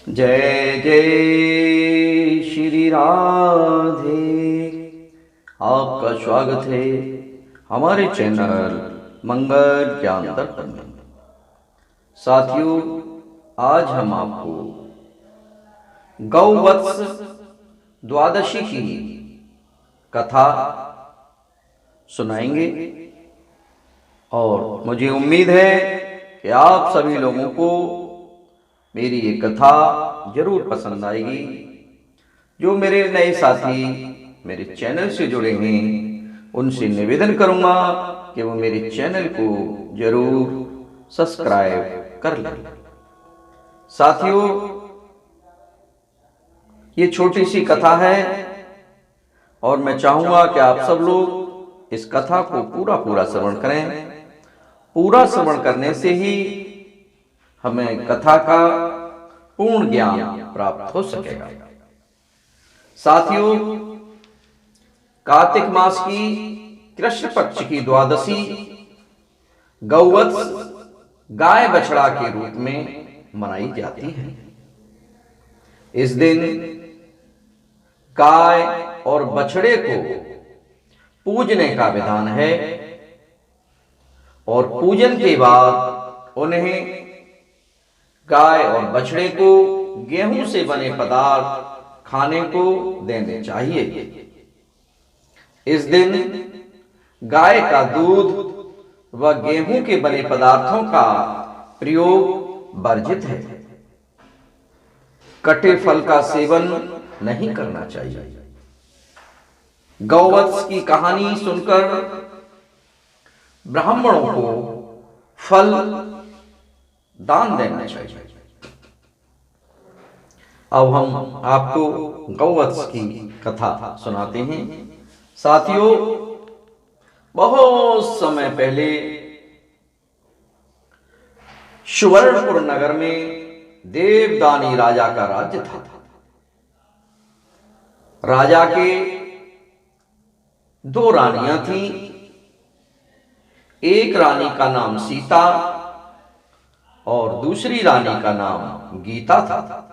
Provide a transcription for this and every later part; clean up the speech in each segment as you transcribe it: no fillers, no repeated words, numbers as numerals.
जय जय श्री राधे। आपका स्वागत है हमारे चैनल मंगल ज्ञान दर्पण में। साथियों, आज हम आपको गौवत्स द्वादशी की कथा सुनाएंगे और मुझे उम्मीद है कि आप सभी लोगों को मेरी ये कथा जरूर पसंद आएगी। जो मेरे नए साथी मेरे चैनल से जुड़े हैं उनसे निवेदन करूंगा कि वो मेरे चैनल को जरूर सब्सक्राइब कर लें। साथियों, ये छोटी सी कथा है और मैं चाहूंगा कि आप सब लोग इस कथा को पूरा श्रवण करें। पूरा श्रवण करने से ही हमें कथा का पूर्ण ज्ञान प्राप्त हो सकेगा। साथियों, कार्तिक मास की कृष्ण पक्ष की द्वादशी गौवत्स गाय बछड़ा के रूप में मनाई जाती है। इस दिन गाय और बछड़े को पूजने का विधान है और पूजन के बाद उन्हें गाय और बछड़े को गेहूं से बने पदार्थ खाने को देने चाहिए। इस दिन गाय का दूध व गेहूं के बने पदार्थों का प्रयोग वर्जित है। कटे फल का सेवन नहीं करना चाहिए। गौवत्स की कहानी सुनकर ब्राह्मणों को फल दान देना चाहिए। अब हम आपको गौवत्स की कथा सुनाते हैं। साथियों, बहुत समय पहले सुवर्णपुर नगर में देवदानी राजा का राज्य था। राजा के दो रानियां थीं। एक रानी का नाम सीता और दूसरी रानी का नाम गीता था।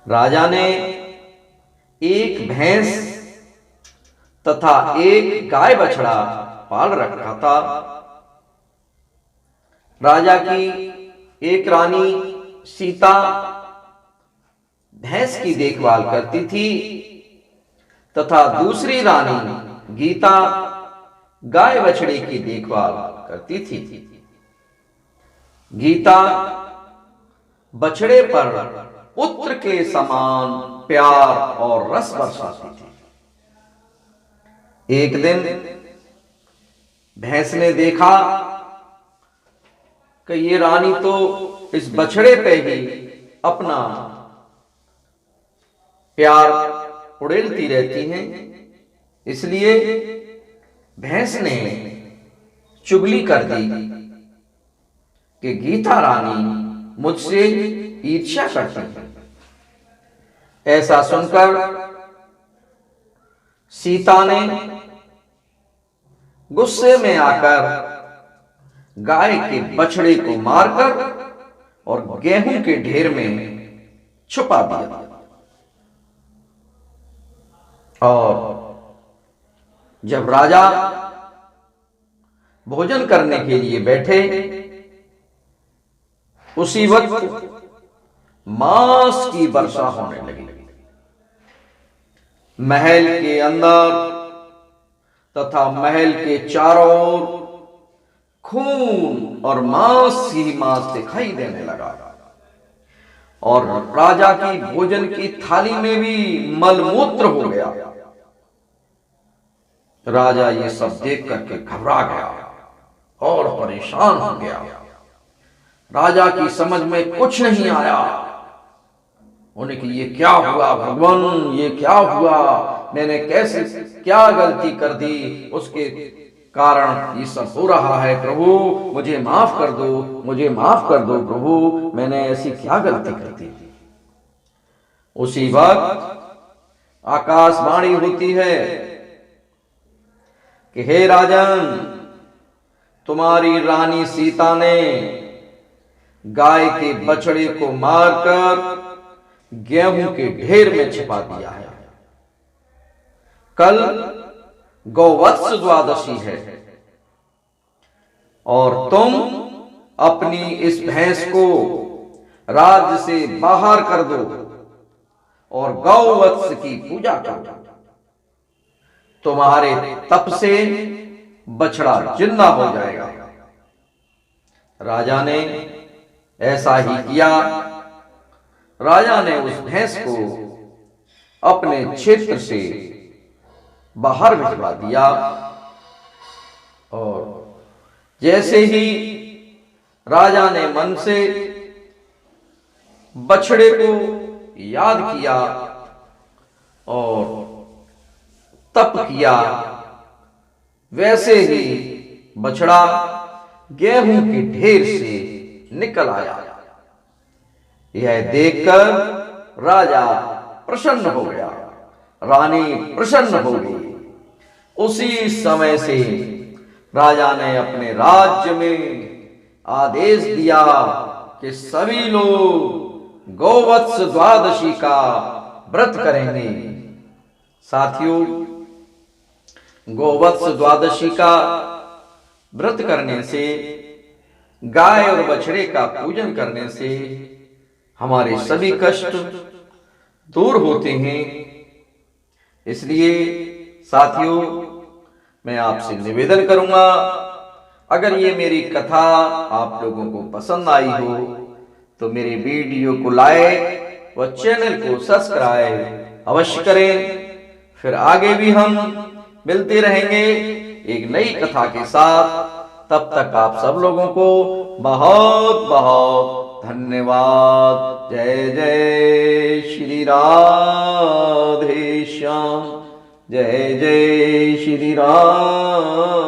राजा ने एक भैंस तथा एक गाय बछड़ा पाल रखा था। राजा की एक रानी सीता भैंस की देखभाल करती थी तथा दूसरी रानी गीता गाय बछड़े की देखभाल करती थी। गीता बछड़े पर पुत्र के समान प्यार और रस बरसाती थी। एक दिन भैंस ने देखा कि ये रानी तो इस बछड़े पे ही अपना प्यार उड़ेलती रहती हैं, इसलिए भैंस ने चुगली कर दी कि गीता रानी मुझसे ईर्ष्या करती है। ऐसा सुनकर सीता ने गुस्से में आकर गाय के बछड़े को मारकर और गेहूं के ढेर में छुपा दिया। और जब राजा भोजन करने के लिए बैठे, उसी वक्त मांस की वर्षा होने लगी। महल के अंदर तथा महल के चारों ओर खून और मांस ही मांस दिखाई देने लगा और राजा की भोजन की थाली में भी मलमूत्र हो गया। राजा ये सब देख करके घबरा गया और परेशान हो गया। राजा की समझ में कुछ नहीं आया। उन्हें कि ये क्या हुआ भगवान, ये क्या हुआ, मैंने कैसे क्या गलती कर दी, उसके कारण ये सब हो रहा है। प्रभु मुझे माफ कर दो, मुझे माफ कर दो प्रभु, मैंने ऐसी क्या गलती कर दी। उसी वक्त आकाशवाणी होती है कि हे राजन, तुम्हारी रानी सीता ने गाय के बछड़े को मारकर गेहूं के ढेर में छिपा दिया है। कल गौवत्स द्वादशी है और तुम अपनी इस भैंस को राज्य से बाहर कर दो और गौवत्स की पूजा करो। तुम्हारे तप से बछड़ा जिंदा हो जाएगा। राजा ने ऐसा ही किया। राजा ने उस भैंस को अपने क्षेत्र से बाहर भिजवा दिया और जैसे ही राजा ने मन से बछड़े को याद किया और तप किया, वैसे ही बछड़ा गेहूं के ढेर से निकल आया। यह देखकर राजा प्रसन्न हो गया, रानी प्रसन्न हो गई। उसी समय से राजा ने अपने राज्य में आदेश दिया कि सभी लोग गौवत्स द्वादशी का व्रत करेंगे। साथियों, गौवत्स द्वादशी का व्रत करने से, गाय और बछड़े का पूजन करने से हमारे सभी कष्ट दूर होते हैं। इसलिए साथियों, मैं आपसे निवेदन करूंगा, अगर ये मेरी कथा आप लोगों को पसंद आई हो तो मेरे वीडियो को लाइक व चैनल को सब्सक्राइब अवश्य करें। फिर आगे भी हम मिलते रहेंगे एक नई कथा के साथ। तब तक आप सब लोगों को बहुत बहुत धन्यवाद। जय जय श्री राधे श्याम। जय जय श्री राम।